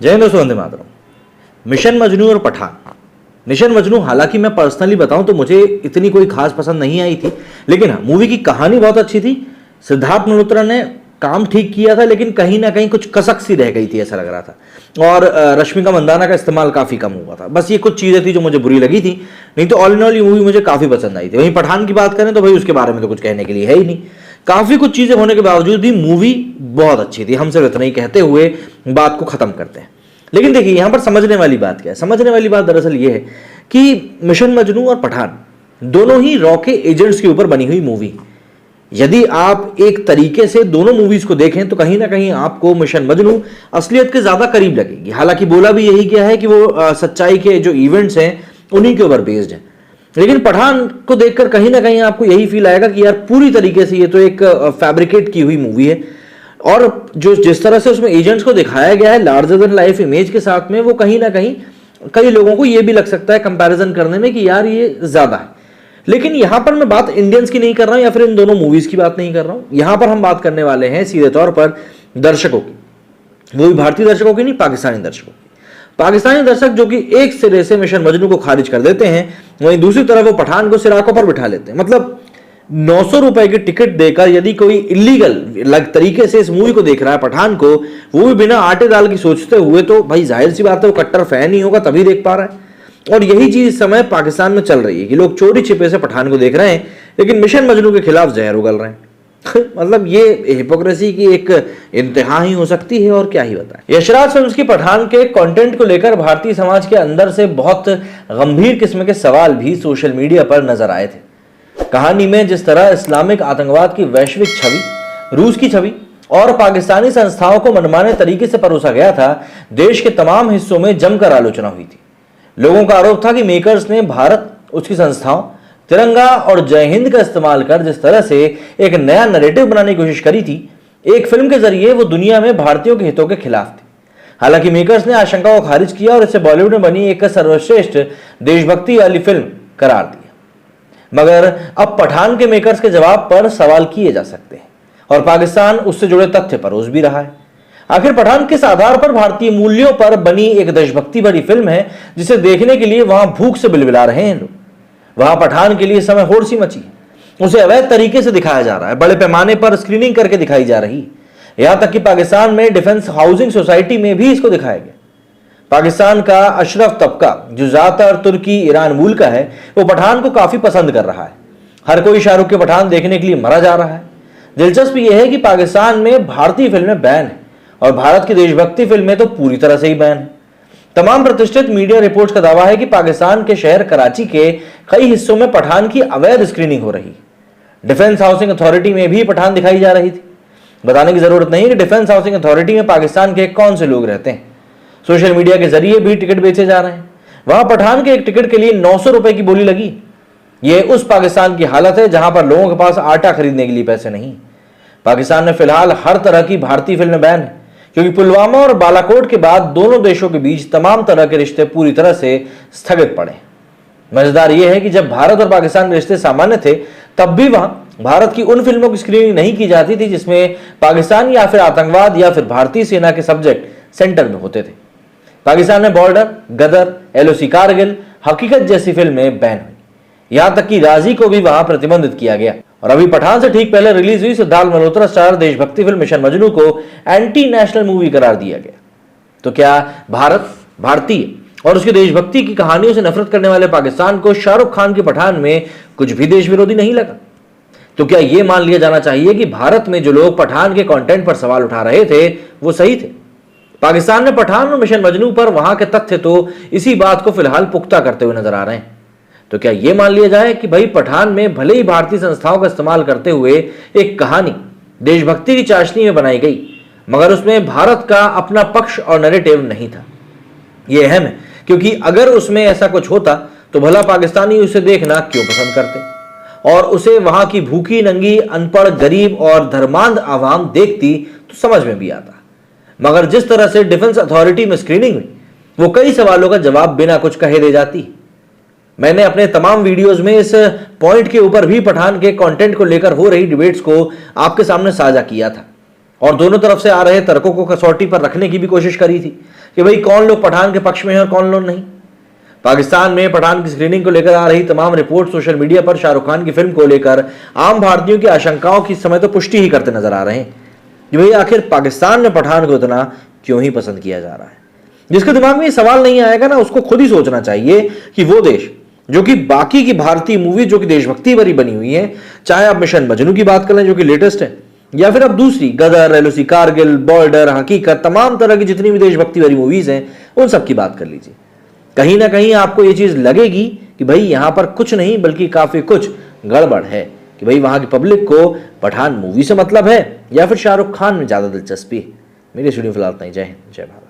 जय हिंद दोस्तों, वंदे मातरम। मिशन मजनू और पठान। मिशन मजनू हालांकि मैं पर्सनली बताऊं तो मुझे इतनी कोई खास पसंद नहीं आई थी, लेकिन हाँ मूवी की कहानी बहुत अच्छी थी। सिद्धार्थ मल्होत्रा ने काम ठीक किया था, लेकिन कहीं ना कहीं कुछ कसक सी रह गई थी ऐसा लग रहा था। और रश्मिका मंदाना का इस्तेमाल काफी कम हुआ था। बस ये कुछ चीजें थी जो मुझे बुरी लगी थी, नहीं तो ऑल इन ऑल ये मूवी मुझे काफी पसंद आई थी। वहीं पठान की बात करें तो भाई उसके बारे में तो कुछ कहने के लिए है ही नहीं। काफी कुछ चीजें होने के बावजूद भी मूवी बहुत अच्छी थी। हम सिर्फ इतना ही कहते हुए बात को खत्म करते हैं। लेकिन देखिए यहां पर समझने वाली बात क्या है। समझने वाली बात दरअसल ये है कि मिशन मजनू और पठान दोनों ही रॉ के एजेंट्स के ऊपर बनी हुई मूवी। यदि आप एक तरीके से दोनों मूवीज को देखें तो कहीं ना कहीं आपको मिशन मजनू असलियत के ज्यादा करीब लगेगी। हालांकि बोला भी यही गया है कि वो सच्चाई के जो इवेंट्स हैं उन्हीं के ऊपर बेस्ड है, लेकिन पठान को देखकर कहीं ना कहीं आपको यही फील आएगा कि यार पूरी तरीके से ये तो एक फैब्रिकेट की हुई मूवी है। और जो जिस तरह से उसमें एजेंट्स को दिखाया गया है लार्जर देन लाइफ इमेज के साथ में, वो कहीं ना कहीं कई लोगों को ये भी लग सकता है कंपैरिजन करने में कि यार ये ज्यादा है। लेकिन यहां पर मैं बात इंडियंस की नहीं कर रहा हूं या फिर इन दोनों मूवीज की बात नहीं कर रहा हूं। यहां पर हम बात करने वाले हैं सीधे तौर पर दर्शकों की, वो भी भारतीय दर्शकों की नहीं, पाकिस्तानी दर्शकों की। पाकिस्तानी दर्शक जो कि एक सिरे से मिशन मजनू को खारिज कर देते हैं, वहीं दूसरी तरफ वो पठान को सिराकों पर बिठा लेते हैं। मतलब 900 रुपए की टिकट देकर यदि कोई इलीगल तरीके से इस मूवी को देख रहा है पठान को, वो भी बिना आटे दाल की सोचते हुए, तो भाई जाहिर सी बात है वो कट्टर फैन ही होगा तभी देख पा रहा है। और यही चीज इस समय पाकिस्तान में चल रही है कि लोग चोरी छिपे से पठान को देख रहे हैं, लेकिन मिशन मजनू के खिलाफ जहर उगल रहे हैं। मतलब ये हिपोक्रेसी की एक इंतहा ही हो सकती है, और क्या ही बताएं। यशराज फिल्म्स की पठान के कंटेंट को लेकर भारतीय समाज के अंदर से बहुत गंभीर किस्म के सवाल भी सोशल मीडिया पर नजर आए थे। कहानी में जिस तरह इस्लामिक आतंकवाद की वैश्विक छवि, रूस की छवि और पाकिस्तानी संस्थाओं को मनमाने तरीके से परोसा गया था, देश के तमाम हिस्सों में जमकर आलोचना हुई थी। लोगों का आरोप था कि मेकर्स ने भारत, उसकी संस्थाओं, तिरंगा और जय हिंद का इस्तेमाल कर जिस तरह से एक नया नैरेटिव बनाने की कोशिश करी थी, एक फिल्म के जरिए वो दुनिया में भारतीयों के हितों के खिलाफ थी। हालांकि मेकर्स ने आशंका को खारिज किया और इसे बॉलीवुड में बनी एक सर्वश्रेष्ठ देशभक्ति वाली फिल्म करार दिया। मगर अब पठान के मेकर्स के जवाब पर सवाल किए जा सकते हैं, और पाकिस्तान उससे जुड़े तथ्य परोस भी रहा है। आखिर पठान किस आधार पर भारतीय मूल्यों पर बनी एक देशभक्ति भरी फिल्म है, जिसे देखने के लिए वहां भूख से बिलबिला रहे हैं लोग। वहां पठान के लिए इस समय होड़ सी मची है। उसे अवैध तरीके से दिखाया जा रहा है, बड़े पैमाने पर स्क्रीनिंग करके दिखाई जा रही है। यहां तक कि पाकिस्तान में डिफेंस हाउसिंग सोसाइटी में भी इसको दिखाया गया। पाकिस्तान का अशरफ तबका, जो ज्यादातर तुर्की ईरान मूल का है, वो पठान को काफी पसंद कर रहा है। हर कोई शाहरुख के पठान देखने के लिए मरा जा रहा है। दिलचस्प यह है कि पाकिस्तान में भारतीय फिल्में बैन है और भारत की देशभक्ति फिल्में तो पूरी तरह से ही बैन है। तमाम प्रतिष्ठित मीडिया रिपोर्ट्स का दावा है कि पाकिस्तान के शहर कराची के कई हिस्सों में पठान की अवैध स्क्रीनिंग हो रही है। डिफेंस हाउसिंग अथॉरिटी में भी पठान दिखाई जा रही थी। बताने की जरूरत नहीं कि डिफेंस हाउसिंग अथॉरिटी में पाकिस्तान के कौन से लोग रहते हैं। सोशल मीडिया के जरिए भी टिकट बेचे जा रहे हैं। वहां पठान के एक टिकट के लिए 900 रुपए की बोली लगी। यह उस पाकिस्तान की हालत है जहां पर लोगों के पास आटा खरीदने के लिए पैसे नहीं। पाकिस्तान में फिलहाल हर तरह की भारतीय फिल्में बैन है, क्योंकि पुलवामा और बालाकोट के बाद दोनों देशों के बीच तमाम तरह के रिश्ते पूरी तरह से स्थगित पड़े। मजेदार यह है कि जब भारत और पाकिस्तान के रिश्ते सामान्य थे, तब भी वहां भारत की उन फिल्मों की स्क्रीनिंग नहीं की जाती थी जिसमें पाकिस्तान या फिर आतंकवाद या फिर भारतीय सेना के सब्जेक्ट सेंटर में होते थे। पाकिस्तान में बॉर्डर, गदर, एलओसी कारगिल, हकीकत जैसी फिल्में बैन हुई। यहां तक कि राजी को भी वहां प्रतिबंधित किया गया। और अभी पठान से ठीक पहले रिलीज हुई सिद्धार्थ मल्होत्रा स्टार देशभक्ति फिल्म मिशन मजनू को एंटी नेशनल मूवी करार दिया गया। तो क्या भारत, भारतीय और उसकी देशभक्ति की कहानियों से नफरत करने वाले पाकिस्तान को शाहरुख खान की पठान में कुछ भी देश विरोधी नहीं लगा? तो क्या यह मान लिया जाना चाहिए कि भारत में जो लोग पठान के कंटेंट पर सवाल उठा रहे थे वो सही थे? पाकिस्तान ने पठान और मिशन मजनू पर वहां के तथ्य तो इसी बात को फिलहाल पुख्ता करते हुए नजर आ रहे हैं। तो क्या यह मान लिया जाए कि भाई पठान में भले ही भारतीय संस्थाओं का इस्तेमाल करते हुए एक कहानी देशभक्ति की चाशनी में बनाई गई, मगर उसमें भारत का अपना पक्ष और नैरेटिव नहीं था? यह अहम है, क्योंकि अगर उसमें ऐसा कुछ होता तो भला पाकिस्तानी उसे देखना क्यों पसंद करते, और उसे वहां की भूखी, नंगी, अनपढ़, गरीब और धर्मांध आवाम देखती तो समझ में भी आता। मगर जिस तरह से डिफेंस अथॉरिटी में स्क्रीनिंग हुई, वो कई सवालों का जवाब बिना कुछ कहे दे जाती। मैंने अपने तमाम वीडियोस में इस पॉइंट के ऊपर भी पठान के कंटेंट को लेकर हो रही डिबेट्स को आपके सामने साझा किया था, और दोनों तरफ से आ रहे तर्कों को कसौटी पर रखने की भी कोशिश करी थी। कि भाई कौन लोग पठान के पक्ष में है और कौन लोग नहीं। पाकिस्तान में पठान की स्क्रीनिंग को लेकर आ रही तमाम रिपोर्ट सोशल मीडिया पर शाहरुख खान की फिल्म को लेकर आम भारतीयों की आशंकाओं की समय तो पुष्टि ही करते नजर आ रहे हैं कि भाई आखिर पाकिस्तान में पठान को इतना क्यों ही पसंद किया जा रहा है। जिसके दिमाग में ये सवाल नहीं आएगा ना, उसको खुद ही सोचना चाहिए कि वो देश जो कि बाकी की भारतीय मूवी जो कि देशभक्ति भरी बनी हुई है, चाहे आप मिशन मजनू की बात कर लें जो कि लेटेस्ट है, या फिर अब दूसरी गदर, एलओसी कारगिल, बॉर्डर, हकीकत, तमाम तरह की जितनी भी देशभक्ति भरी मूवीज हैं उन सब की बात कर लीजिए, कहीं ना कहीं आपको ये चीज लगेगी कि भाई यहां पर कुछ नहीं बल्कि काफी कुछ गड़बड़ है, कि भाई वहां की पब्लिक को पठान मूवी से मतलब है या फिर शाहरुख खान में ज्यादा दिलचस्पी है। मेरी स्टूडियो फिलहाल नहीं। जय हिंद, जय भारत।